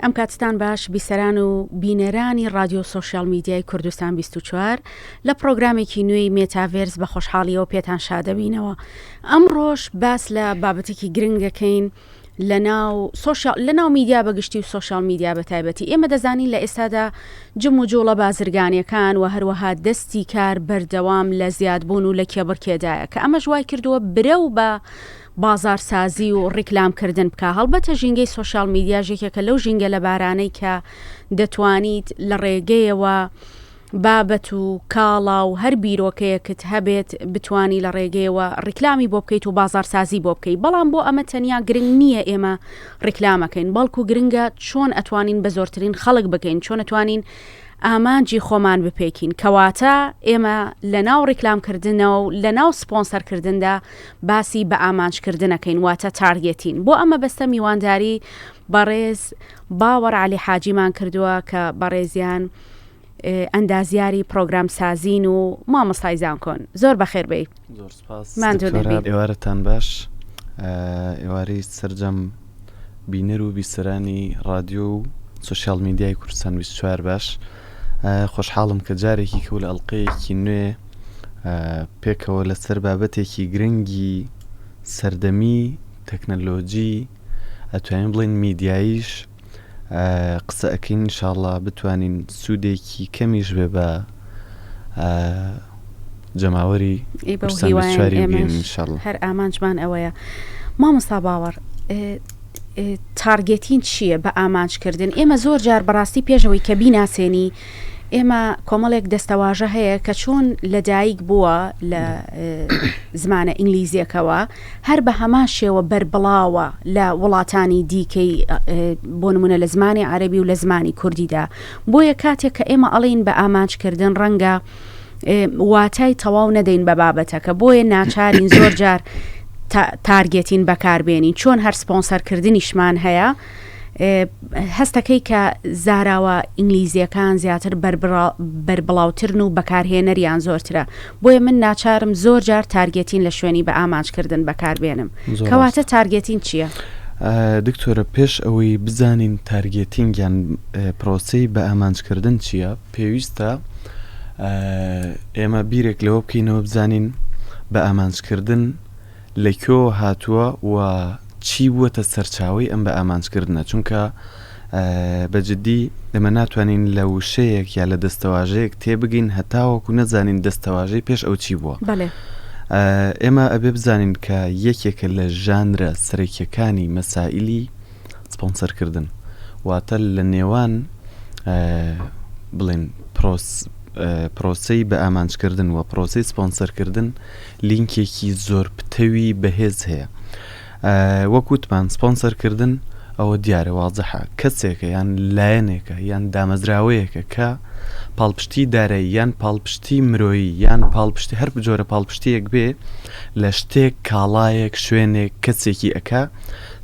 ئەم کاتتان باش بیسەران و بینەرانی رادیۆ سۆشیال میدیای کوردستان 24 لە پرۆگرامێکی نوێی مێتاڤێرس بە خۆشحاڵیەوە پێتان شادەبینەوە. ئەمڕۆژ باس لە بابەتێکی گرنگەکەین لەناو میدیا بەگشتی و سۆشیال میدیا بە تایبەتی. ئێمە دەزانین لە ئێستادا جم و جوڵە بازرگانیەکان و هەروەها دەستی کار بەردەوام لە زیادبوون و لە کێبڕکێدایە کە ئەمە ژوای کردووە برە و بە بازارسازی و ڕیکلامکردن بکە. هەڵبەتە ژینگەی سۆشیال میدیا ژێکێکە لەو ژینگە لە بارانەی کە دەتوانیت لە ڕێگەیەوە بابەت و کاڵا و هەر بیرۆکەیەکت هەبێت بتوانی لە ڕێگەیەوە ڕیکلامی بۆ بکەیت و بازارسازی بۆ بکەیت. بەڵام بۆ ئەمە تەنیا گرنگ نییە ئێمە ڕیکلامەکەین، بەڵکو گرنگە چۆن ئەتوانین بە زۆرترین خەڵک بکەین، چۆن ئەتوانین ئامانجی خۆمان بپێکین. کەواتە ئێمە لە ناو ڕیکلامکردنەوە و لە ناو سپۆنسەرکردندا باسی بە ئامانجکردنەکەین، واتە تارگێتین. بۆ ئەمە بەستە میوانداری بەڕێز باوەڕ عەلی حاجیمان کردووە کە بەڕێزیان ئەندازیاری پرۆگرام سازین و مامۆستای زانکۆن. زۆر بەخێر بێی. زۆر سپاس ئێوارەتان باش. ئێوارەی سەرجەم بینەر و بیسەرانی رادیۆ و سۆشیال میدیای کوردستان 24 باش. خۆشحاڵم کە جارێکی کە لە ئەڵلقەیەکی نوێ پێکەوە لەسەر بابەتێکی گرنگی سەردەمی تەکنەلۆجی ئەتوانین بڵێن میدیاییش قسە ئەکەین. ئینشاءڵڵا بتوانین سوودێکی کەمیش بێ بە جەماوەری هەر ئامانجمان ئەوەیە. مامۆستا باوەڕ، تارگێتین چییە بە ئامانجکردن؟ ئێمە زۆر جار بەڕاستی پێشەوەی کە بیناسێنی ئێمە کۆمەڵێک دەستەواژە هەیە کە چۆن لەدایک بووە لە زمانە ئینگلیزیەکەوە هەر بە هەمان شێوە بەربڵاوە لە وڵاتانی دیکەی بۆ نمونە لە زمانی عەرەبی و لە زمانی کوردیدا. بۆیە کاتێک کە ئێمە ئەڵین بە ئامانجکردن ڕەنگە واتای تەواو نەدەین بە بابەتەکە، بۆیە ناچارین زۆر جار تارگێتین بەکاربێنین. چۆن هەر سپۆنسەرکردنیشمان هەیە، هەستەکەی کە زاراوە ئینگلیزیەکان زیاتر بەربڵاوترن و بەکارهێنەریان زۆرترە، بۆیە من ناچارم زۆر جار تارگێتین لە شوێنی بە ئامانجکردن بەکاربێنم. کەواتە تارگێتین چییە؟ دکتۆرە، پێش ئەوەی بزانین تارگێتینگیان پرۆسەی بە ئامانجکردن چییە، پێویستە ئێمە بیرێک لەوە بکەینەوە بزانین بە ئامانجکردن لەکوێ هاتووە و چی بووەتە سەرچاوی ئەم بە ئامانجکردنە. چونکە بەجددی ئێمە ناتوانین لە وشەیەک یا لە دەستەواژەیەک تێبگەین هەتاوەکو نەزانین دەستەواژەی پێش ئەو چی بووە. ئێمە ئەبێ بزانین کە یەکێکە لە ژانرە سەرەکیەکانی مەسائیلی سپۆنسەرکردن، واتە لە نێوان بڵێن پرۆسەی بە ئامانجکردن و پرۆسەی سپۆنسەرکردن لینکێکی زۆر پتەوی بەهێز هەیە. وەکوتمان سپۆنسەرکردن ئەوە دیارە واضحە، کەسێکە یان لایەنێکە یان دامەزراوەیەکە کە پاڵپشتی دارایی یان پاڵپشتی مرۆیی یان پاڵپشتی هەر بجۆرە پاڵپشتیەک بێ لە شتێک، کاڵایەک، شوێنێک، کەسێکی ئەکا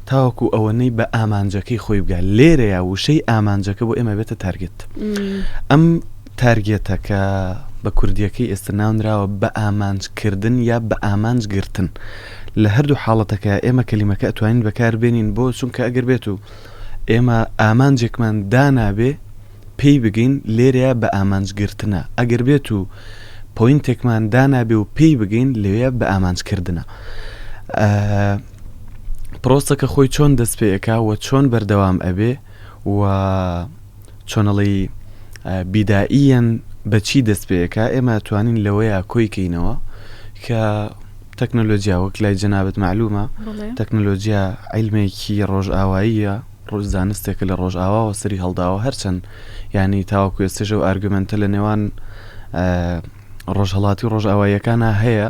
تاوەکو ئەوەنەی بە ئامانجەکەی خۆی بگات. لێرەیە وشەی ئامانجەکە بۆ ئێمە بێتە تارگێت. ئەم تارگێتەکە بە کوردیەکەی ئێستا ناونراوە بە ئامانجکردن یا بە ئامانجگرتن. لە هەردوو حاڵەتەکە ئێمە کەلیمەکە ئەتوانین بەکاربێنین بۆ چونکە ئەگەر بێت و ئێمە ئامانجێکمان دانابێ پێی بگەین لێرەیە بە ئامانجگرتنە، ئەگەر بێت و پۆینتێکمان دانابێ و پێی بگەین لەوەیە بە ئامانجکردنە. پرۆسەکە خۆی چۆن دەست پێەکە و چۆن بەردەوام ئەبێ و چۆنەڵی بیدائیەن بەچی دەست پێەکە، ئێمە توانین لەوەیە کۆیکەینەوە کە تەکنۆلۆژیا وەک لای جەنابەت معلومە تەکنۆلۆژیا عیلمێکی ڕۆژئاواییە، زانستێکە لە ڕۆژئاواوە سەری هەڵداوە، هەرچەند یعنی تاوەکو ئێستاژە و ئارگومنتە لە نێوان ڕۆژهەڵاتی و ڕۆژئاواییەکانە هەیە.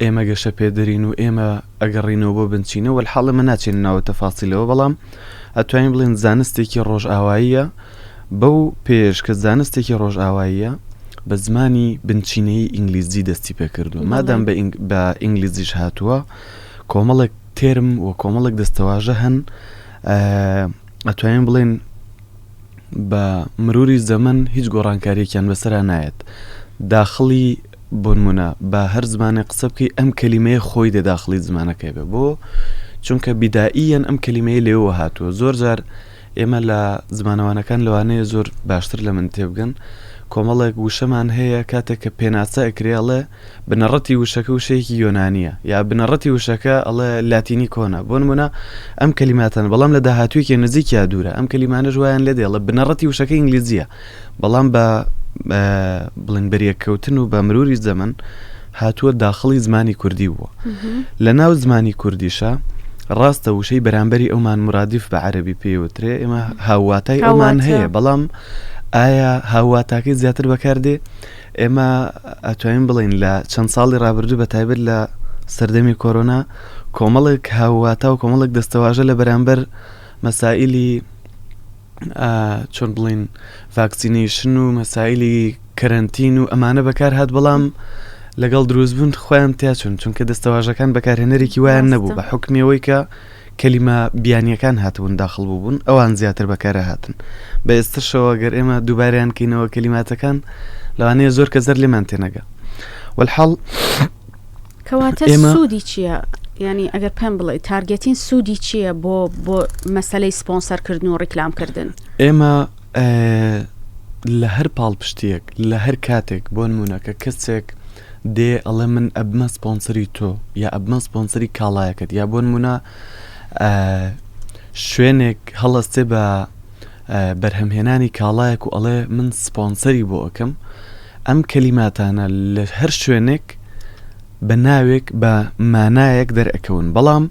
ئێمە گەشە پێدەرین و ئێمە ئەگەڕینەوە بۆ بنچینەوە وەلحاڵە من ناچێن ناوە تەفاسیلەوە، بەڵام ئەتوانین بڵێن زانستێکی ڕۆژئاواییە بەو پێش کە زانستێکی ڕۆژئاواییە بە زمانی بنچینەی ئینگلیزی دەستی پێکردو. مادام بە ئینگلیزیش هاتووە کۆمەڵێک تێرم و کۆمەڵێک دەستەواژە هەن ئەتوانین بڵێن بە مروری زەمن هیچ گۆڕانکاریەکیان بەسەرا نایەت. داخڵی بۆ نمونە بە هەر زمانێ قسە بکەی ئەم کەلیمەیە خۆی دەداخڵی زمانەکەی بێ، بۆ چونکە بیدائیەن ئەم کەلیمەیە لێوە هاتووە. زۆر جار ئێمە لە زمانەوانەکان لەوانەیە زۆر باشتر لە من تێبگەن کۆمەڵێک وشەمان هەیە کاتێک کە پێناسە ئەکرێڵێ بنەڕەتی وشەکە وشەیەکی یۆنانیە یا بنەڕەتی وشەکە ئەڵێ لاتینی کۆنا بۆ نمونە ئەم کەلیماتان بەڵام لە داهاتوویەکی نزیکیا دوورە ئەم کەلیمانە ژوایان لێ دێڵە بنەڕەتی وشەکە ئینگلیزیە بەڵام بە بڵین بەریەکەوتن و بە مروری زەمن هاتووە داخڵی زمانی کوردی بووە لە ناو زمانی کوردیشە ڕاستە وشەی بەرامبەری ئەومان مرادیف بە عەرەبی پێوترێ ئێمە هاواتای ئەومان هەیە بەڵام ئایا هاواتاکەی زیاتر بەکاردێ ئێمە ئەتوانین بڵین لە چەند ساڵی ڕابردوو بە تایبەت لە سەردەمی کۆرۆنا کۆمەڵێک هاواتا و کۆمەڵێک دەستەواژە لە بەرامبەر مەسائیلی چۆن بڵین ڤاکسینەیشن و مەسائیلی کەرەنتین و ئەمانە بەکار هات بەڵام لەگەڵ دروستبوون خۆیان تیاچون چونکە دەستەواژەکان بەکارهێنەرێکی وایان نەبوو بە حکمیەوەی کە کەلیمە بیانیەکان هاتبوون داخڵ بوون ئەوان زیاتر بەکارە هاتن بە ئێستشەوە گەر ئێمە دووباریان کەینەوە کەلیماتەکان لەوانەیە زۆر کەزەر لێمان تێنەگە والحاڵ کەواتە سوودی چییە؟ ینی ئەگەر پێم بڵێ تارگەتین سوودی چییە بۆ مەسەلەی سپۆنسەرکردن و ڕیکلامکردن؟ ئێمە لە هەر پاڵپشتێک لە هەر کاتێک بۆ نمونە کە کەسێک دێ ئەڵێ من ئەبمە سپۆنسەری تۆ یا ئەبمە سپۆنسەری کاڵایەکەت یا بۆ نمونە شوێنێک هەڵەستێ بە بەرهەمهێنانی کاڵایەک و ئەڵێ من سپۆنسەری بۆ ئەەکەم ئەم کەلیماتانە لە هەر شوێنێک بە ناوێک بە مانایەک دەرئەکەون بەڵام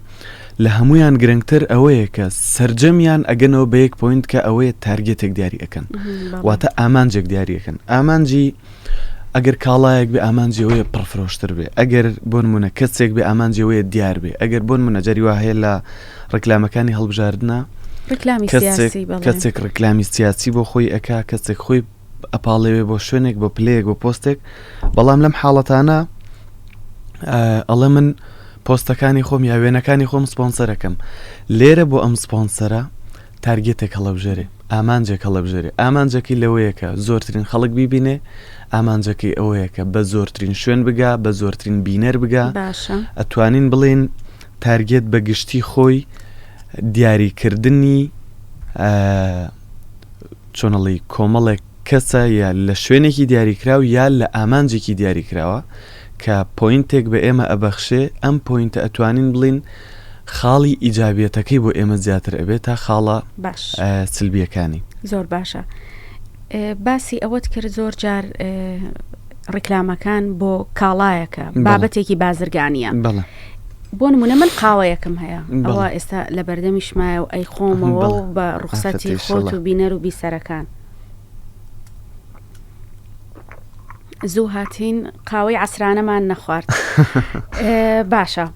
لە هەمویان گرنگتر ئەوەیە کە سەرجەمیان ئەگەنەوە بە یەک پۆینت کە ئەوەیە تارگێتێک دیاری ئەەکەن واتە ئامانجێک دیاریەکەن ئامانجی ئەگەر کاڵایەک بێ ئامانجیەوەیە پڕفرۆشتر بێ ئەگەر بۆ نمونە کەسێک بێ ئامانجیەوەیە دیار بێ ئەگەر بۆ نمونە جەریوا هەیە لە ڕێکلامەکانی هەڵبژاردنە کەسێک ڕێکلامی سیاسی بۆ خۆی ئەکا کەسێک خۆی ئەپاڵێوێ بۆ شوێنێک بۆ پلەیەک بۆ پۆستێک بەڵام لەم حاڵەتانە ئەڵێ من پۆستەکانی خۆم یا وێنەکانی خۆم سپۆنسەرەکەم لێرە بۆ ئەم سپۆنسەرە تارگێتێک هەڵەبژێرێ ئامانجێک هەڵەبژێرێ ئامانجەکەی لەوەیەکە زۆرترین خەڵک بیبینێ ئامانجەکەی ئەوەیە کە بە زۆرترین شوێن بگا بە زۆرترین بینەر بگا ئەتوانین بڵێن تارگێت بە گشتی خۆی دیاریکردنی چۆنەڵی کۆمەڵێک کەسە یا لە شوێنێکی دیاریکراو یا لە ئامانجێکی دیاریکراوە کە پۆینتێک بە ئێمە ئەبەخشێ ئەم پۆینتە ئەتوانین بڵین خاڵی ئیجابیەتەکەی بۆ ئێمە زیاتر ئەبێت تا خاڵە سلبیەکانی زۆر باشە باسی ئەوەت کرد زۆر جار ڕیکلامەکان بۆ کاڵایەکە بابەتێکی بازرگانیە بۆ نمونە من قاوەیەکم هەیە ئەوە ئێستا لە بەردەمیشمایە و ئەی خۆمەوە و بە ڕوخسەتی خۆت و بینەر و بیسەرەکان زوو هاتین قاوەی عسرانەمان نەخوارد باشە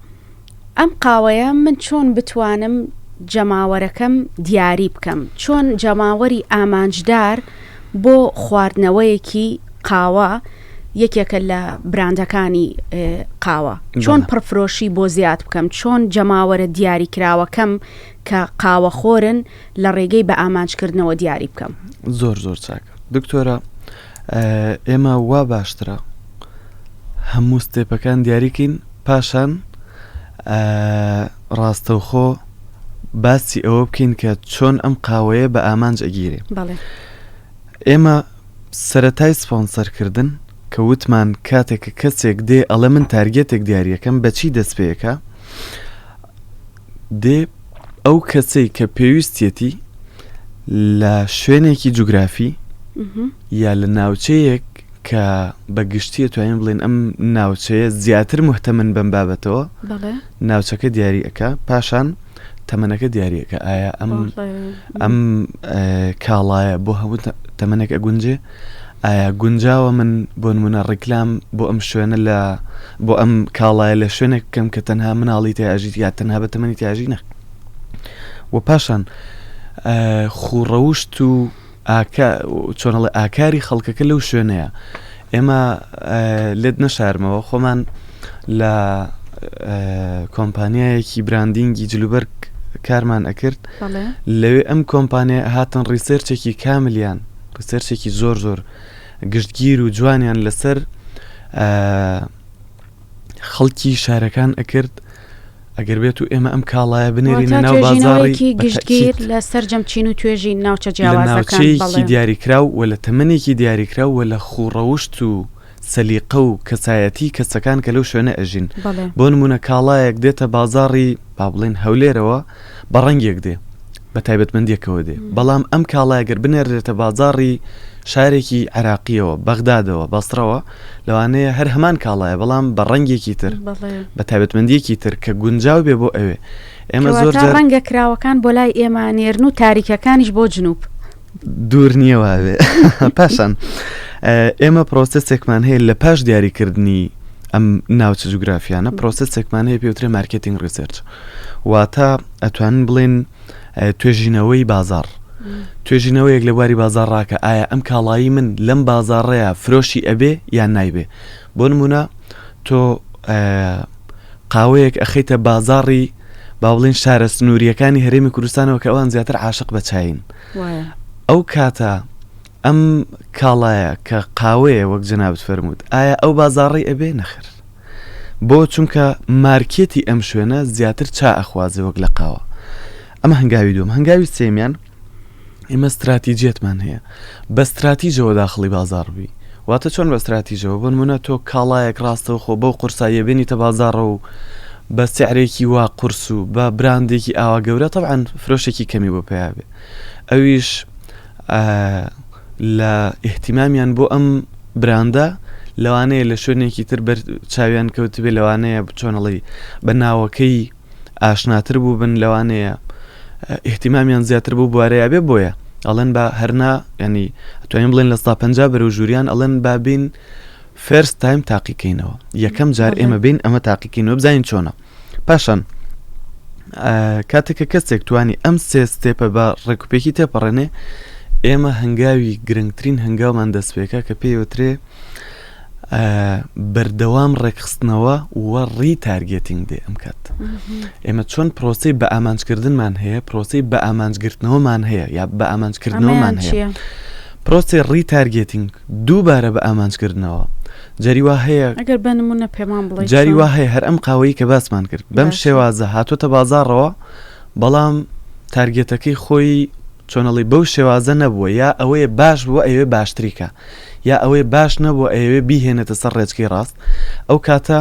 ئەم قاوەیە من چۆن بتوانم جەماوەرەکەم دیاری بکەم چۆن جەماوەری ئامانجدار بۆ خواردنەوەیەکی قاوە یەکێکە لە براندەکانی قاوە چۆن پڕفرۆشی بۆ زیاد بکەم چۆن جەماوەرە دیاری کراوەکەم کە قاوە خۆرن لە ڕێگەی بە ئامانجکردنەوە دیاری بکەم زۆر چاکە دکتۆرە ئێمە وا باشترە هەموو ستێپەکان دیاریکەین پاشان ڕاستەوخۆ باسی ئەوە بکەین کە چۆن ئەم قاوەیە بە ئامانج ئەگیرێ ئێمە سەرەتای سپۆنسەرکردن کە وتمان کاتێککە کەسێک دێ ئەڵێ من تارگێتێک دیاریەکەم بەچی دەست پێیەکە دێ ئەو کەسەی کە پێویستێتی لە شوێنێکی جوگرافی یا لە ناوچەیەک کە بەگشتیە توانین بڵێن ئەم ناوچەیە زیاتر محتەمن بەم بابەتەوە ناوچەکە دیاریەکە پاشان تەمەنەکە دیاریەکە ئایا ئەم کاڵایە بۆ هەموو تەمەنێک ئەگونجێ ئایا گونجاوە من بۆ نمونە ڕیکلام بۆ ئەم شوێنە بۆ ئەم کاڵایە لە شوێنێک بکەم کە تەنها مناڵی تیاژیت یا تەنها بە تەمەنی تیاژی نە و پاشان خوڕەوشت و چۆنەڵێ ئاکاری خەڵکەکە لەو شوێنەیە ئێمە لێت نەشارمەوە خۆمان لە کۆمپانیایەکی براندینگی جلوبەرگ کارمان ئەکرد لەوێ ئەم کۆمپانیا هاتن ریسێرچێکی کاملیان ریسێرچێکی زۆر گشتگیر و جوانیان لەسەر خەڵکی شارەکان ئەکرد ئەگەر بێت و ئێمە ئەم کاڵایە بنێرینە ناو بازاڕی گشتگیر لە سەرجەم چین و توێژی ناوچە جیاوازەکان دیاریکراو و لە تەمەنێکی دیاریکراو و لە خوڕەوشت و سەلیقە و کەسایەتی کەسەکان کە لەو شوێنە ئەژین بۆ نمونە کاڵایەک دێتە بازاڕی با بڵێن هەولێرەوە بە ڕەنگێک دێ بە تایبەتمەندیەکەوە دێ بەڵام ئەم کاڵایەگەر بنێرێتە بازاڕی شارێکی عراقیەوە بەغدادەوە بەسڕەوە لەوانەیە هەر هەمان کاڵایە بەڵام بە ڕەنگێکی تر بە تایبەتمەندیەکی تر کە گونجاو بێ بۆ ئەوێ ئێمە زۆر ڕەنگە کراوەکان بۆ لای ئێمە نێرن و تاریکەکانیش بۆ جنوب دوور نییەوە بێ پاشان ئێمە پرۆسسێکمان هەیە لە پاش دیاریکردنی ئەم ناوچە جوگرافیانە پرۆسسێکمان هەیە پێوترێ مارکتینگ ریسێرچ واتە ئەتوانن بڵێن توێژینەوەی بازار توێژینەوەیەک لە بواری بازار ڕاکە ئایا ئەم کاڵایی من لەم بازاڕەیە فرۆشی ئەبێ یان نایبێ بۆ نمونە تۆ قاوەیەک ئەخەیتە بازاڕی با بڵێن شارە سنووریەکانی هەرێمی کوردستانەوە کە ئەوان زیاتر عاشق بە چاین ئەو کاتە ئەم کاڵایە کە قاوەیە وەک جەنابەت فەرموود ئایا ئەو بازاڕی ئەبێ نەخر بۆ چونکە مارکێتی ئەم شوێنە زیاتر چا ئەخوازێ وەک لە قاوە ئەمە هەنگاوی دوم هەنگاوی سێمیان ئێمە استراتیجێتمان هەیە بە استراتیژەوە داخڵی بازاڕبی واتە چۆن بە استراتیژەوە بۆ نمونە تۆ کاڵایەک ڕاستەوە خۆ بەو قورساییە بێنیتە بازاڕە و بە سعرێکی وا قورس و بە براندێکی ئاوا گەورە طبعاً فرۆشێکی کەمی بۆ پێیا بێ ئەویش لە احتیمامیان بۆ ئەم براندە لەوانەیە لە شوێنێکی تر بەر چاویان کەوت بێ لەوانەیە چۆنەڵی بە ناوەکەی ئاشناتر بوو بن لەوانەیە احتیمامیان زیاتر بوو بوارەیە بێ بۆیە ئەڵێن بە هەرنا ینی ئەتوانین بڵێن لە 150 بەرەو ژووریان ئەڵێن با بین فێرست تایم تاقیکەینەوە یەکەم جار ئێمە بین ئەمە تاقیکەینەوە بزانین چۆنە پاشان کاتێککە کەسێک توانی ئەم سێ ستێپە بە ڕێکوپێکی تێپەڕێنێ ئێمە هەنگاوی گرنگترین هەنگاومان دەستپێکە کە پێوترێ بەردەوام ڕێکخستنەوە وە ڕی تارگێتینگ دێ ئەم کات ئێمە چۆن پرۆسی بە ئامانجکردنمان هەیە پرۆسی بە ئامانجگرتنەوەمان هەیە یا بە ئامانجکردنەوەمان هەیە پرۆسی ڕی تارگێتینگ دووبارە بە ئامانجکردنەوە جاری وا هەیە ئەگەر بنمونە پێمان بڵێ جاری وا هەیە هەر ئەم قاوەیە کە باسمان کرد بەم شێوازە هاتوۆتە بازاڕەوە بەڵام تارگێتەکەی خۆی چۆنەڵی بەو شێوازە نەبووە یا ئەوەیە باش بووە ئەوێ باشتریکە یا ئەوەی باش نەبووە ئەوێ بیهێنێتە سەر ڕێچکەی ڕاست ئەو کاتە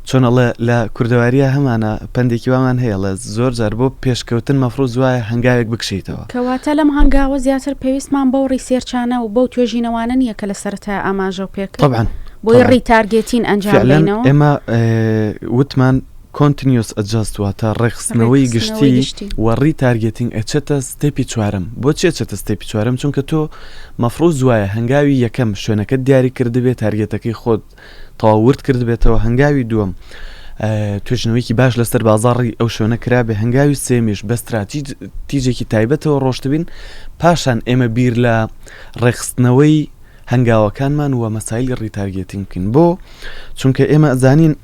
چۆنەڵە لە کوردەواریە هەمانە پندێکی وامان هەیە لە زۆر جار بۆ پێشکەوتن مەفروض وایە هەنگاوێک بکشیتەوە کەواتە لەم هەنگاوە زیاتر پێویستمان بەو ڕیسێرچانە و بەو توێژینەوانە نییە کە لە سەرەتا ئاماژە و پێکرد طبعاً بۆی ڕیتارگێتین ئەنجام بدەینەوە ئێمە وتمان continuous adjust واتە ڕێخستنەوەی گشتی و ڕیتارگێتینگ ئەچێتە ستێپی چوارم بۆچی ئەچێتە ستێپی چوارم چونکە تۆ مەفروض وایە هەنگاوی یەکەم شوێنەکە دیاری کردبێت تارگێتەکەی خۆت تەواورد کرد بێتەوە هەنگاوی دووەم توێژنەوەیکی باش لەسەر بازاڕی ئەو شوێنە کرابێ هەنگاوی سێمیش بە استراتیژێکی تایبەتەوە ڕۆشتبین پاشان ئێمە بیر لە ڕێخستنەوەی هەنگاوەکانمان وە مەسایلی ڕیتارگێتینگکن بۆ چونکە ئێمە ئەزانین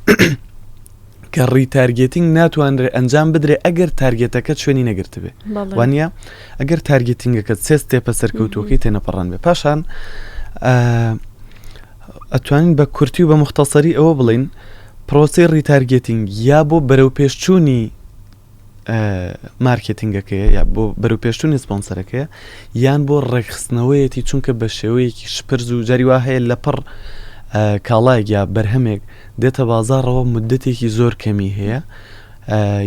کە ڕیتارگێتینگ ناتوانرێ ئەنجام بدرێ ئەگەر تارگێتەکە شوێنی نەگرت بێ وانە ئەگەر تارگێتینگەکە سێ ستێپە سەرکەوتوەکەی تێنەپەڕان بێ پاشان ئەتوانین بە کورتی و بە مختصری ئەوە بڵین پرۆسی ڕیتارگێتینگ یا بۆ بەرەو پێشچوونی مارکتینگەکەیە یا بۆ بەرەو پێشچوونی سپۆنسەرەکەیە یان بۆ ڕێکخستنەوەیەتی چونکە بە شێوەیەکی شپرز و جاری وا هەیە لە پڕ کاڵایەک یا بەرهەمێک دێتە بازاڕەوە مدەتێکی زۆر کەمی هەیە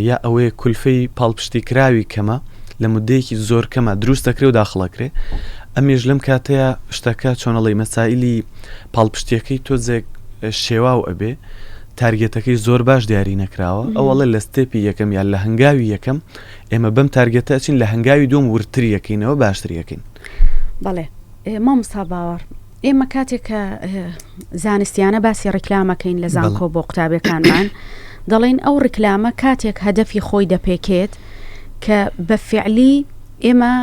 یا ئەوەیە کولفەی پاڵپشتی کراوی کەمە لە مدەیەکی زۆر کەمە دروست دەکرێ و داخڵەکرێ ئەمیش لەم کاتەیە شتەکە چۆنەڵی مەسائلی پاڵپشتیەکەی تۆزێک شێواو ئەبێ تارگێتەکەی زۆر باش دیاری نەکراوە ئەوەڵە لە ستێپی یەکەم یان لە هەنگاوی یەکەم ئێمە بەم تارگێتە ئەچین لە هەنگاوی دوم ورتریەکەینەوە باشتریەکەین بەڵێ مامۆستا باوەڕ ئێمە کاتێک کە زانستیانە باسی ڕیکلامەکەین لە زانکۆ بۆ قوتابەکانمان دەڵێن ئەو ڕیکلامە کاتێک هەدەفی خۆی دەپێکێت کە بە فعلی ئێمە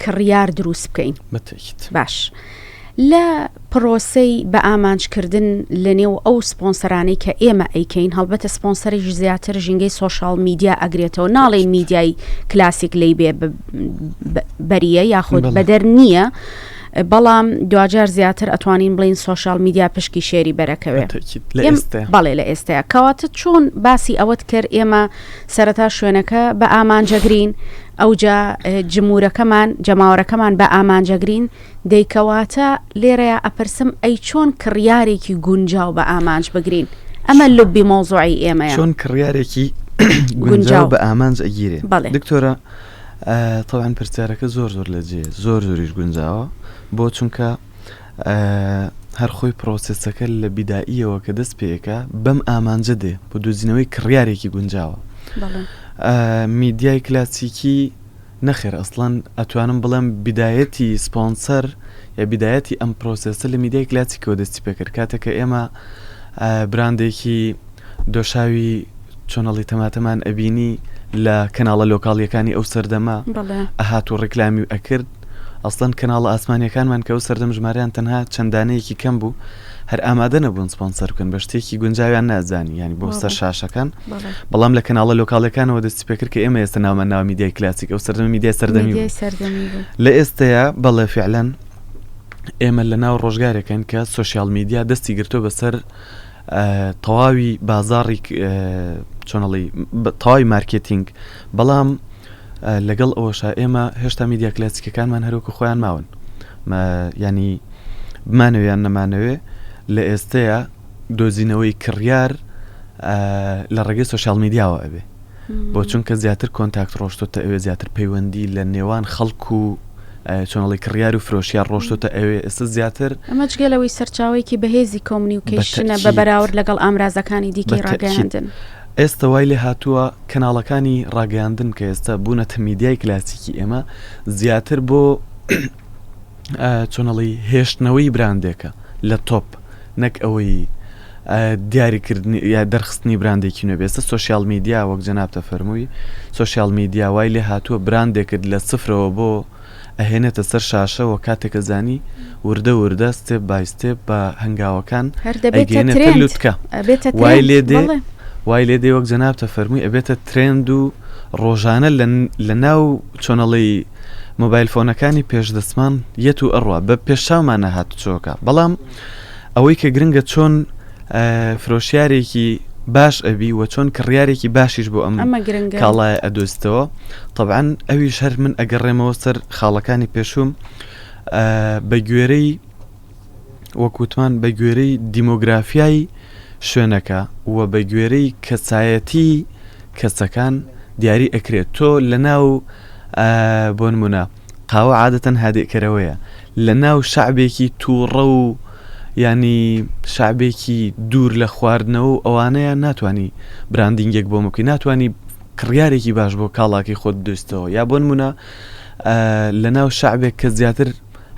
کڕیار دروست بکەین باش لە پرۆسەی بە ئامانجکردن لە نێو ئەو سپۆنسەرانەی کە ئێمە ئەیکەین هەڵبەتە سپۆنسەریش زیاتر ژینگەی سۆشال میدیا ئەگرێتەوە ناڵێن میدیای کلاسیک لی بێ بەریە یاخود بەدەر نییە بەڵام دوجار زیاتر ئەتوانین بڵین سوشال میدیا پشکی شێری بەرەکەوێ بەڵێ لە ئێستەیە کەواتە چۆن باسی ئەوەت کرد ئێمە سەرەتا شوێنەکە بە ئامانجەگرین ئەوجا جمهورەکەمان جەماوەرەکەمان بە ئامانجەگرین دەیکەواتە لێرەیە ئەپرسم ئەی چۆن کڕیارێکی گونجاو بە ئامانج بگرین ئەمە لوبی مۆزوعی ئێمەیە چۆن کڕیارێکی گونجاو بە ئامانج ئەگیرێ دکتۆرە طبعاً پرسیارەکە زۆر لە جێ زۆریش گونجاوە بۆ چونکە هەر خۆی پرۆسسەکە لە بیدائیەوە کە دەست پێەکە بەم ئامانجە دێ بۆ دۆزینەوەی کڕیارێکی گونجاوە میدیای کلاسیکی نەخێر ئەسڵەن ئەتوانم بڵێم بیدایەتی سپۆنسەر یا بیدایەتی ئەم پرۆسسە لە میدیای کلاسیکەوە دەستی پێکرد کاتێککە ئێمە براندێکی دۆشاوی چۆنەڵی تەماتەمان ئەبینی لە کەناڵە لۆکاڵیەکانی ئەو سەردەما ئەهات و ڕێکلامی ئەکرد ئەسڵەن کەناڵە ئاسمانیەکانمان کە ئەو سەردەم ژمارەیان تەنها چەندانەیەکی کەم بوو هەر ئامادە نەبوون سپۆنسەر بکەن بە شتێکی گونجاویان نازانی ینی بۆ سەر شاشەکان بەڵام لە کەناڵە لۆکاڵەکانەوە دەستی پێکرد کە ئێمە ئێستا ناومان ناوە میدیای کلاسیک ئەو سەردەمی میدیای سەردەمی لە ئێستەیە بەڵێ فعلەن ئێمە لە ناو ڕۆژگارێکن کە سوشیال میدیا دەستی گرتۆ بەسەر تەواوی بازاڕی چۆنەڵی تەواوی مارکێتینگ بەڵام لەگەڵ ئەوەشە ئێمە هێشتا میدیا کلاسیکەکانمان هەروکە خۆیان ماون ینی بمانەوەیان نەمانەوێ لە ئێستەیە دۆزینەوەی کڕیار لە ڕێگەی سوشیال میدیاوە ئەبێ بۆ چونکە زیاتر کۆنتاکت ڕۆشتۆتە ئەوێ زیاتر پەیوەندی لە نێوان خەڵکو و چۆنەڵی کڕیار و فرۆشیار ڕۆشتۆتە ئەوێ ئێستا زیاتر ئەمە جگەلەوەی سەرچاوێکی بەهێزی کۆمنیوکیشنە بە بەراورد لەگەڵ ئامرازەکانی دیکەی ڕاگەیاندن ئێستا وای لێ هاتووە کەناڵەکانی ڕاگەیاندن کە ئێستا بوونەتە میدیای کلاسیکی ئێمە زیاتر بۆ چۆنەڵی هێشتنەوەی براندێکە لە تۆپ نەک ئەوەی دیاریکردنی یا دەرخستنی براندێکی نوێ ئێستا سوشیال میدیا وەک جەنابتە فەرمووی سوشیال میدیا وای لێ هاتووە براندێکت لە سفرەوە بۆ ئەهێنێتە سەر شاشەوە کاتێکە زانی وردە ستێپ بای ستێپ بە هەنگاوەکان ئەگەێنێتە لوتکە وای لێ دێ وەک جەنابتە فەرمووی ئەبێتە ترێند و ڕۆژانە لە ناو چۆنەڵی مۆبایل فۆنەکانی پێشدەسمان یەت و ئەڕوا بە پێشاومانە هاتوچۆکە بەڵام ئەوەی کە گرنگە چۆن فرۆشیارێکی باش ئەبی و چۆن کڕیارێکی باشیش بۆ ئەم کاڵایە ئەدۆستەوە طبعاً ئەویش هەر من ئەگەڕێمەوە سەر خاڵەکانی پێشوم بە گوێرەی وەکوتمان بە گوێرەی دیمۆگرافیای شوێنەکە و بە گوێرەی کەسایەتی کەسەکان دیاری ئەکرێت تۆ لە ناو بۆ نمونە قاوە عادەتەن هادێکەرەوەیە لە ناو شعبێکی تووڕە و ینی شعبێکی دوور لە خواردنەوە ئەوانەیە ناتوانانی براندینگێک بۆ مکەی ناتوانانی کڕیارێکی باش بۆ کاڵاکی خۆت دۆستەوە یا بۆ نمونە لە ناو شعبێک کە زیاتر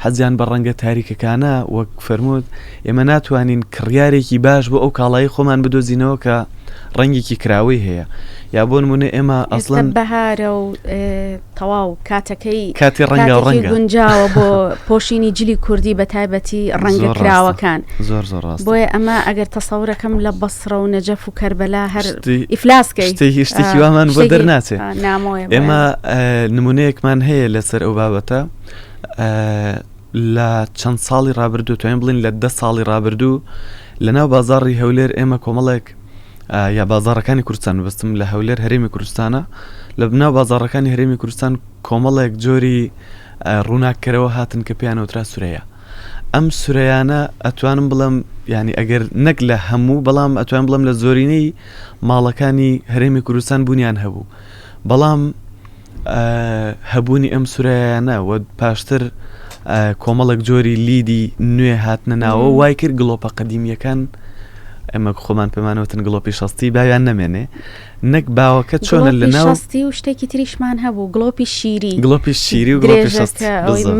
حەزیان بە ڕەنگە تاریکەکانە وەک فەرمووت ئێمە ناتوانین کڕیارێکی باش بۆ ئەو کاڵایی خۆمان بدۆزینەوە کە ڕەنگێکی کراوەی هەیە یا بۆ نمونە ئێمە ئەسڵەن بەهارە و تەواو کاتەکەی کاتی ڕەنگە ڕەنگە گونجاوە بۆ پۆشینی جلی کوردی بە تایبەتی ڕەنگە کراوەکان زۆر ڕاست بۆیە ئەمە ئەگەر تەسەورەکەم لە بەسڕە و نەجەف و کەربەلا هەر ئیفلاسکەی شتێکی وامان بۆ دەرناچێت ئێمە نمونەیەکمان هەیە لەسەر ئەو بابەتە لە چەند ساڵی ڕابردوو توانین بڵین لە 10 ساڵی ڕابردوو لە ناو بازاڕی هەولێر ئێمە کۆمەڵێک یا بازاڕەکانی کوردستان بەستم لە هەولێر هەرێمی کوردستانە لە بناو بازاڕەکانی هەرێمی کوردستان کۆمەڵێک جۆری ڕووناکەرەوە هاتن کە پێیانەوترا سورەیە ئەم سورەیانە ئەتوانم بڵم ینی ئەگەر نەک لە هەموو بەڵام ئەتوان بڵم لە زۆرینەی ماڵەکانی هەرێمی کوردستان بوونیان هەبوو بەڵام هەبوونی ئەم سورەیانە و پاشتر کۆمەڵێک جۆری لیدی نوێ هاتنە ناوە وای کرد گڵۆپە قەدیمیەکان ئەمە خۆمان پێمانەوتن گڵۆپی شەستی باویان نەمێنێ نەک باوەکە چۆنە لە ناو شەستی و شتێکی تریشمان هەبوو گڵۆپی شیری و گڵۆپی شەستی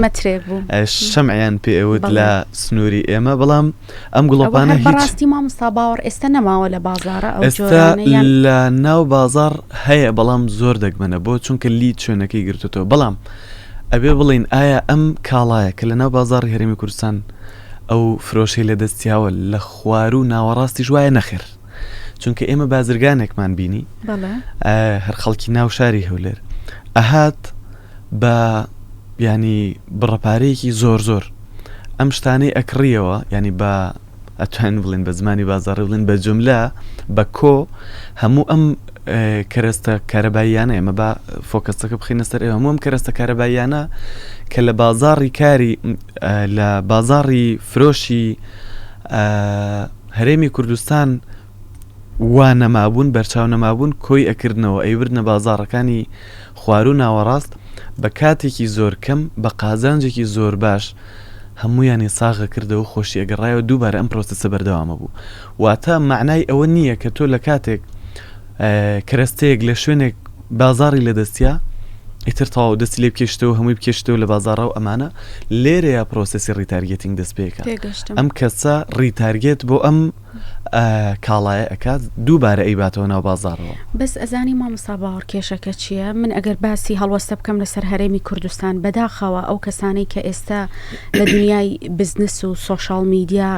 مەترێک بوو شەمعیان پێ ئەوت لە سنووری ئێمە بەڵام ئەم گڵۆپانە هیچ بەڕاستی مامۆستا باوەڕ ئێستا نەماوە لە بازاڕە ئێستا لە ناو بازار هەیە بەڵام زۆر دەگمەنە بۆ چونکە لید شوێنەکەی گرتوتەوە بەڵام ئەبێ بڵین ئایا ئەم کاڵایە کە لە ناو بازاڕی هەرێمی کوردستان ئەو فرۆشەی لە دەستیاوە لە خوار و ناوەڕاستی ژوایە نەخێر چونکە ئێمە بازرگانێکمان بینی هەر خەڵکی ناو شاری هەولێر ئەهات بە ینی بڕەپارەیەکی زۆر ئەم شتانەی ئەکڕیەوە ینی بە ئەتوان بڵێن بە زمانی بازاڕی بڵێن بە جملە بە کۆ هەموو ئەم کەرەستە کارەباییانە ئێمە بە فۆکەسەکە بخینە سەر ئێوە هەموو ئەم کەرەستە کارەباییانە کە لە بازاڕی کاری لە بازاڕی فرۆشی هەرێمی کوردستان وا نەمابوون بەرچاو نەمابوون کۆی ئەکردنەوە ئەیوردنە بازاڕەکانی خوار و ناوەڕاست بە کاتێکی زۆر کەم بە قازانجێکی زۆر باش هەموویانی ساغە کردەوە خۆشی ئەگەڕایەوە دووبارە ئەم پرۆسەسە بەردەوامە بوو واتە معنای ئەوە نییە کە تۆ لە کاتێک کەرەستەیەک لە شوێنێک بازاڕی لەدەستیا ئیتر تەواو دەستی لێ بکەشتەوە هەمووی بکەشتەوە لە بازاڕە و ئەمانە لێرەیە پرۆسەسی ڕیتارگێتینگ دەست پێکە ئەم کەسە ڕیتارگێت بۆ ئەم کاڵایە ئەکات دووبارە ئەیباتەوە ناو بازاڕەوە بەس ئەزانی مامۆستا باوەڕکێشەکە چییە؟ من ئەگەر باسی هەڵوەستە بکەم لەسەر هەرێمی کوردستان بەداخەوە ئەو کەسانەی کە ئێستا لە دنیای بزنس و سۆشال میدیا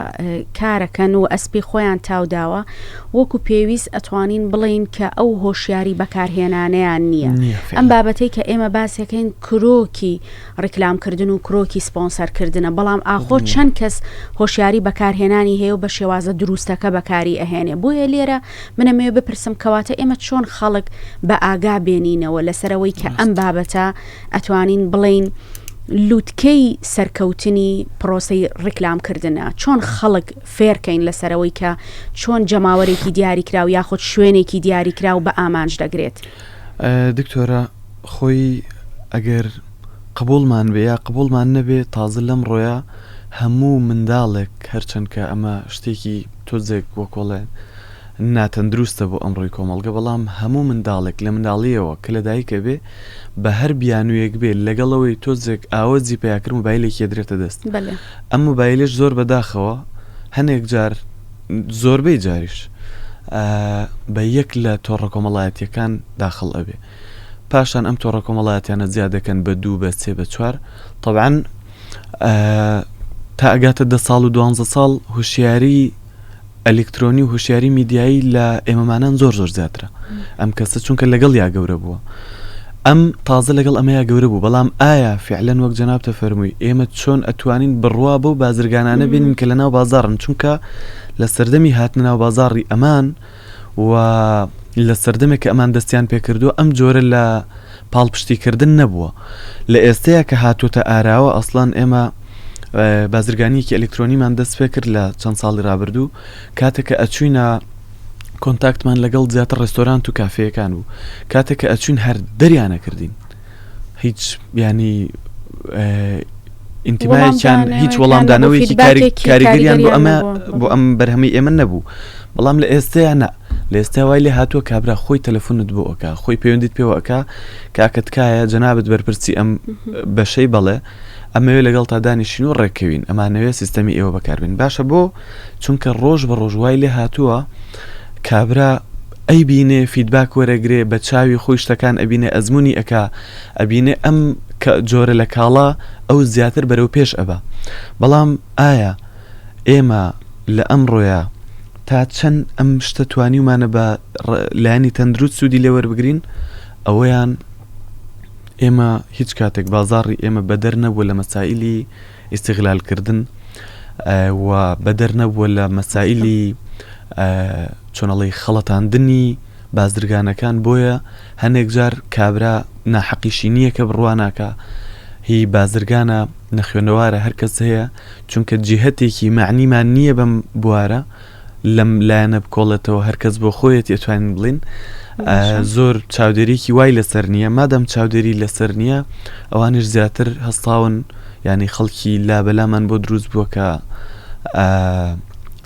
کارەکەن و ئەسپی خۆیان تاوداوە وەکو پێویست ئەتوانین بڵین کە ئەو هۆشیاری بەکارهێنانیان نییە ئەم بابەتەی کە ئێمە باسەکەین کرۆکی ڕیکلامکردن و کرۆکی سپۆنسەرکردنە بەڵام ئاخۆ چەند کەس هۆشیاری بەکارهێنانی هەیە و بە شێوازە دروستەکە بەکاری ئەهێنێ بۆیە لێرە منەمەوێ بپرسم کەواتە ئێمە چۆن خەڵک بە ئاگا بێنینەوە لەسەرەوەی کە ئەم بابەتە ئەتوانین بڵین لووتکەی سەرکەوتنی پرۆسەی ڕیکلامکردنە چۆن خەڵک فێرکەین لەسەرەوەی کە چۆن جەماوەرێکی دیاریکراو یاخود شوێنێکی دیاریکراو بە ئامانج دەگرێت دکتۆرە خۆی ئەگەر قبولمان بێ یا قبولمان نەبێ تازە لەم ڕۆیە هەموو منداڵێک هەرچەند کە ئەمە شتێکی تۆزێک وەکۆڵێن ناتەندروستە بۆ ئەمڕۆی کۆمەڵگە بەڵام هەموو منداڵێک لە منداڵیەوە کە لە دایکە بێ بە هەر بیانوویەک بێ لەگەڵەوەی تۆزێک ئاوەزی پیاکرد موبایلێکی دێتە دەست ئەم موبایلش زۆر بەداخەوە هەنێک جار زۆربەی جاریش بە یەک لە تۆڕە کۆمەڵایەتیەکان داخڵ ئەبێ پاشان ئەم تۆڕە کۆمەڵایەتیانە زیاد دەکەن بە 2 بە 3 بە 4 طبعاً تا ئەگاتە 10 ساڵ و 12 ساڵ هوشیاری ئەلکترۆنی و هوشیاری میدیایی لە ئێمەمانان زۆر زیاترە ئەم کەسە چونکە لەگەڵ یا گەورە بووە ئەم تازە لەگەڵ ئەمەیە گەورە بوو بەڵام ئایا فعلەن وەک جەنابتە فەرمووی ئێمە چۆن ئەتوانین بڕوا بۆ بازرگانانە بینین کە لە ناو بازاڕن چونکە لە سەردەمی هاتنە ناو بازاڕی ئەمان و لە سەردەمێک کە ئەمان دەستیان پێکردووە ئەم جۆرە لە پاڵپشتیکردن نەبووە لە ئێستەیە کە هاتوتە ئاراوە ئەسڵان ئێمە بازرگانیەکی ئەلکترۆنیمان دەست پێ کرد لە چەند ساڵی ڕابردوو کاتێککە ئەچوینە کۆنتاکتمان لەگەڵ زیاتر ڕێستۆرانت و کافەیەکان بوو کاتێککە ئەچوین هەر دەریانە کردین هیچ ینی ئینتیمایەکیان هیچ وەڵامدانەوەیکی کاریگەریان بۆ ئەم بەرهەمی ئێمە نەبوو بەڵام لە ئێستەیانە لە ئێستا وای لێ هاتووە کابرا خۆی تەلەفۆنت بۆ ئەکا خۆی پەیوەندیت پێوەکە کاکەتکایە جەنابەت بەرپرسی ئەم بەشەی بەڵێ ئەمەوێ لەگەڵ تا دانیشین و ڕێککەوین ئەمانەوێت سیستەمی ئێوە بەکاربین باشە بۆ چونکە ڕۆژ بە ڕۆژ وای لێ هاتووە کابرا ئەی بینێ فیدباک وەرەگرێ بە چاوی خۆی شتەکان ئەبینێ ئەزمموی ئەکا ئەبینێ ئەم جۆرە لە کاڵا ئەو زیاتر بەرەو پێش ئەبە بەڵام ئایا ئێمە لە ئەم ڕۆیە تا چەند ئەم شتە توانیمانە بە لایانی تەندروست سوودی لێ وەربگرین ئەوەیان ئێمە هیچ کاتێک بازاڕی ئێمە بەدەر نەبووە لە مەسائلی ئیستیغلالکردن و بەدەر نەبووە لە مەسائلی چۆنەڵی خەڵەتاندنی بازرگانەکان بۆیە هەنێک جار کابرا ناحەقیشی نییە کە بڕواناکە هی بازرگانە نەخوێنەوارە هەرکەس هەیە چونکە جیهەتێکی معنیمان نییە بەم بوارە لەم لایەنە بکۆڵێتەوە هەرکەس بۆ خۆیەت ئەتوانین بڵین زۆر چاودێریکی وای لەسەر نییە مادەم چاودێری لەسەر نییە ئەوانش زیاتر هەستاون ینی خەڵکی لابەلامان بۆ دروست بووە کە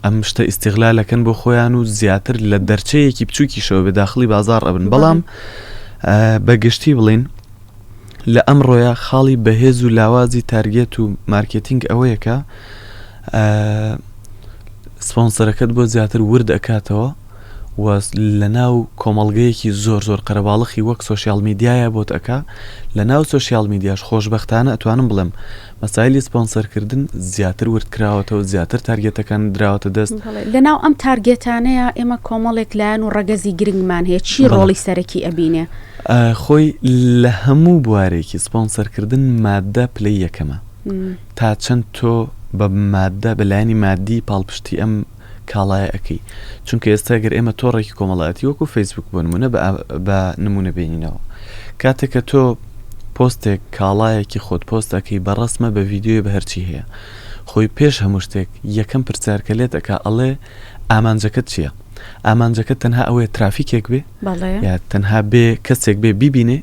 ئەم شتە ئیستیغلالەکەن بۆ خۆیان و زیاتر لە دەرچەیەکی بچووکیشەوە بە داخلی بازار ئەبن بەڵام بەگشتی بڵین لە ئەم ڕۆیە خاڵی بەهێز و لاوازی تارگێت و مارکێتینگ ئەوەیەکە سپۆنسەرەکەت بۆ زیاتر ورد ئەکاتەوە و لە ناو کۆمەڵگەیەکی زۆر قەرەباڵخی وەک سۆشیال میدیایە بۆت ئەکا لە ناو سۆشیال میدیاش خۆشبەختانە ئەتوانم بڵێم مەسایلی سپۆنسەرکردن زیاتر ورد کراوەتەوە زیاتر تارگێتەکان دراوەتە دەست لە ناو ئەم تارگێتانەیە ئێمە کۆمەڵێک لایەن و ڕەگەزی گرنگمان هەیە چی ڕۆڵی سەرەکی ئەبینێ خۆی لە هەموو بوارێکی سپۆنسەرکردن مادە پلەی یەکەمە تا چەند تۆ بە مادە بەلایانی مادی پاڵپشتی ئەم کاڵایە ئەەکەی چونکە ئێستا گەر ئێمە تۆڕێکی کۆمەڵایەتی وەکو فەیسبوک بۆ نمونە بە نمونە بینینەوە کاتێک کە تۆ پۆستێک کاڵایەکی خۆت پۆستەکەی بەڕەسمە بە ڤیددیۆی بە هەرچی هەیە خۆی پێش هەموو شتێک یەکەم پرسیارکە لێت ئەکا ئەڵێ ئامانجەکەت چییە؟ ئامانجەکەت تەنها ئەوەیە ترافیکێک بێ یا تەنها بێ کەسێک بێ بیبینێ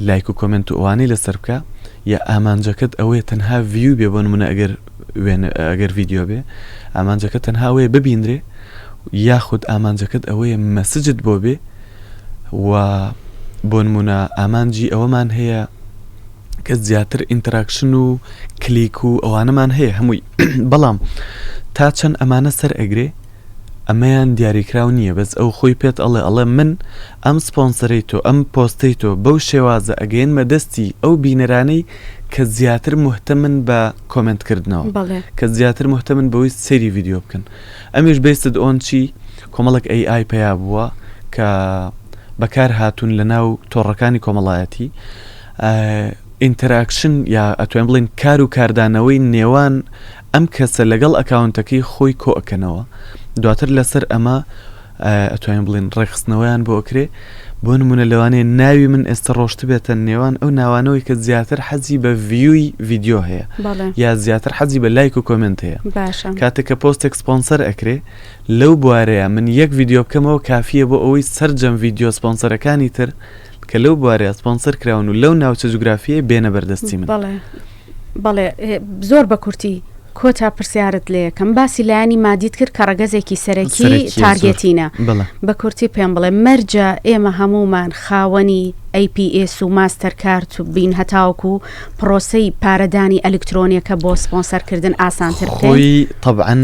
لایک و کۆمنت و ئەوانەی لەسەر بکە یا ئامانجەکەت ئەوەیە تەنها ڤیو بێ بۆ نمونە ئەگەر ڤیددیۆ بێ ئامانجەکە تەنها ئەوەیە ببیندرێ یاخود ئامانجەکەت ئەوەیە مەسجت بۆ بێ و بۆ نمونە ئامانجی ئەوەمان هەیە کە زیاتر ئینتراکشن و کلیک و ئەوانەمان هەیە هەمووی بەڵام تا چەند ئەمانە سەر ئەگرێ ئەمەیان دیاریکراو نییە بەس ئەو خۆی پێت ئەڵێ من ئەم سپۆنسەرەی تۆ ئەم پۆستەی تۆ بەو شێوازە ئەگەێنمە دەستی ئەو بینەرانەی کە زیاتر مهتەمن بە کۆمنتکردنەوە کە زیاتر مهتەمن بەوەی سەیری ڤیددیۆ بکەن ئەمیش بیستد ئۆن چی کۆمەڵک AI پیا بووە کە بەکار هاتوون لە ناو تۆڕەکانی کۆمەڵایەتی ئینتراکشن یا ئەتوێن بڵین کار و کاردانەوەی نێوان ئەم کەسە لەگەڵ ئەکاونتەکەی خۆی کۆئەکەنەوە دواتر لەسەر ئەمە ئەتوانین بڵین ڕێخستنەوەیان بۆ ئەکرێ بۆ نمونە لەوانەیە ناوی من ئێستا ڕۆشت بێتە نێوان ئەو ناوانەوەی کە زیاتر حەزی بە ڤیوی ڤیددیۆ هەیە یا زیاتر حەزی بە لایک و کۆمنت هەیە کاتێک کە پۆستێک سپۆنسەر ئەکرێ لەو بوارەیە من یەک ڤیددیۆ بکەمەوە کافیە بۆ ئەوەی سەرجەم ڤیددیۆ سپۆنسەرەکانی تر کە لەو بوارەیە سپۆنسەر کراون و لەو ناوچە جوگرافیە بێنە بەردەستی من بەڵێ زۆر بە کورتی کۆتا پرسیارت لێ کەم باسی لایانی مادیت کرد کە ڕەگەزێکی سەرەکی تارگێتینە بە کورتی پێم بڵێ مەرجە ئێمە هەمومان خاوەنی APS و ماستەر کارت و بین هەتاوکو پرۆسەی پارەدانی ئەلکترۆنیەکە بۆ سپۆنسەرکردن ئاسانتر خۆی طبعاً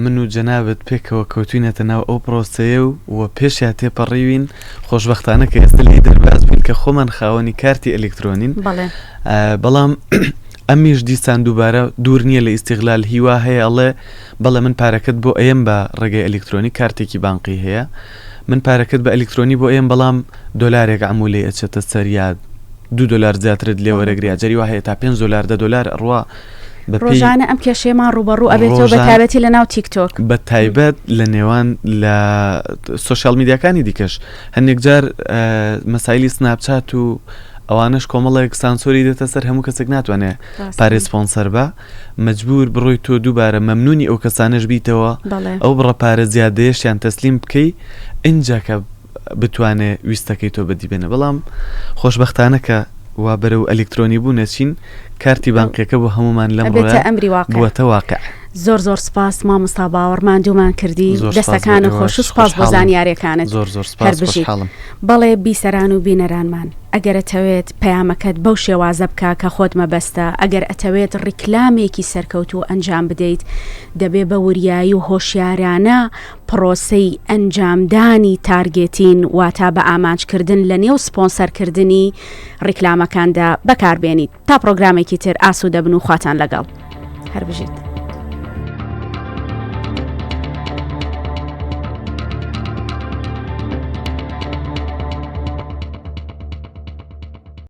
من و جەنابەت پێکەوە کەوتوینەتە ناو ئەو پرۆسەیە و پێشیا تێپەڕیوین خۆشبەختانە کە ئێستا لی دەرباز بووین کە خۆمان خاوەنی کارتی ئەلکترۆنین بەڵام ئەمیش دیسان دووبارە دوور نییە لە ئیستیغلال هیوا هەیە ئەڵێ بەڵێ من پارەکەت بۆ ئەم بە ڕێگەی ئەلکترۆنی کارتێکی بانقی هەیە من پارەکەت بە ئەلکترۆنی بۆ ئێم بەڵام دۆلارێک عمولێ ئەچێتە سەریاد $2 زیاترت لێ وەرەگریا جەری وا هەیە تا $5 ئەڕوا ڕۆژانە ئەم کێشەیەمان ڕوبەڕوو ئەبێتەوە بە تایبەتی لە ناو تیکتۆک بە تایبەت لە نێوان لە سۆشیال میدیاکانی دیکەش هەندێک جار مەسایلی سناپچات و ئەوانش کۆمەڵێک سانسۆری دێتە سەر هەموو کەسێک ناتوانێت پارێ سپۆنسەر بە مەجبور بڕۆی تۆ دووبارە مەمنونی ئەو کەسانش بیتەوە ئەو بڕە پارە زیادەیەشیان تەسلیم بکەی اینجا کە بتوانێت ویستەکەی تۆ بەدیبێنە بەڵام خۆشبەختانە کە وا بەرەو ئەلکترۆنی بوو نەچین کارتی بانقیەکە بۆ هەمومان لەم ڕۆیە بووەتە واقع زۆر سپاس مامۆستا باوەڕماندوومان کردی دەستەکانە خۆش و سپاس بۆ زانیاریەکانت زۆر سپاس خۆشحاڵم بەڵێ بیسەران و بینەرانمان ئەگەر ئەتەوێت پەیامەکەت بەو شێوازە بکە کە خۆت مەبەستە ئەگەر ئەتەوێت ڕیکلامێکی سەرکەوت و ئەنجام بدەیت دەبێ بە وریایی و هۆشیارانە پرۆسەی ئەنجامدانی تارگێتین واتە بە ئامانجکردن لە نێو سپۆنسەرکردنی ڕیکلامەکاندا بەکاربێنیت تا پرۆگرامێکی تر ئاسوودە بن و خواتان لەگەڵ هەر بژیت.